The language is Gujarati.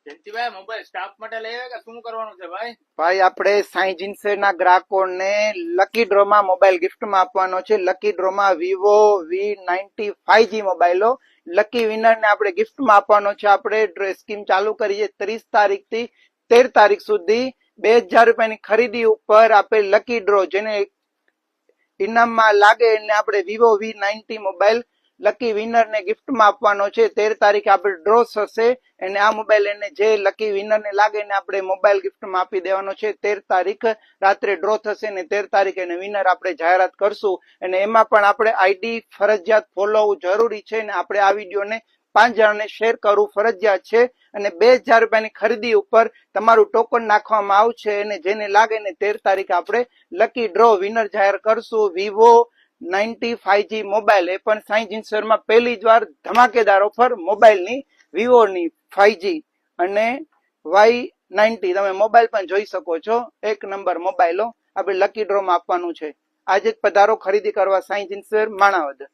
જયંતિભાઈ મોબાઈલ સ્ટાફ માટે લઈ આવ્યા કે શું કરવાનું છે ભાઈ? ભાઈ આપણે સાઈ જીન્સના ગ્રાહકોને લકી ડ્રોમાં મોબાઈલ ગિફ્ટમાં આપવાનો છે. લકી ડ્રોમાં વિવો V90 5G મોબાઈલો લકી વિનરને આપણે ગિફ્ટમાં આપવાનો છે. આપણે સ્કીમ ચાલુ કરી છે 30 તારીખથી 13 તારીખ સુધી. 2000 રૂપિયાની ખરીદી ઉપર આપણે લકી ડ્રો જેને ઇનામમાં લાગે એને આપણે Vivo V90 mobile lucky winner ને ગિફ્ટમાં આપવાનો છે. 13 તારીખે આપણે ડ્રો થશે અને આ મોબાઈલ એને જે લકી વિનર ને લાગે એને આપણે મોબાઈલ ગિફ્ટમાં આપી દેવાનો છે. 13 તારીખ રાત્રે ડ્રો થશે ને 13 તારીખે એને વિનર આપણે જાહેરાત કરશું. અને એમાં પણ આપણે આઈડી ફરજિયાત ફોલો હોવું જરૂરી છે અને આપણે આ વિડીયોને 5 જણાને શેર કરવું ફરજિયાત છે. અને 2000 રૂપિયાની ખરીદી ઉપર તમારું ટોકન નાખવામાં આવશે અને જેને લાગે ને 13 તારીખે આપણે લકી ડ્રો વિનર જાહેર કરશું. વિવો 90 5G મોબાઈલ એ પણ સાઈ જીન્સરમાં પહેલી જ વાર ધમાકેદાર ઓફર મોબાઈલની વિવોની 5G અને Y90 તમે મોબાઈલ પણ જોઈ શકો છો. 1 નંબર મોબાઈલો આપણે લકી ડ્રોમાં આપવાનું છે. આજે જ પધારો ખરીદી કરવા સાઈ જીન્સ માણાવદર.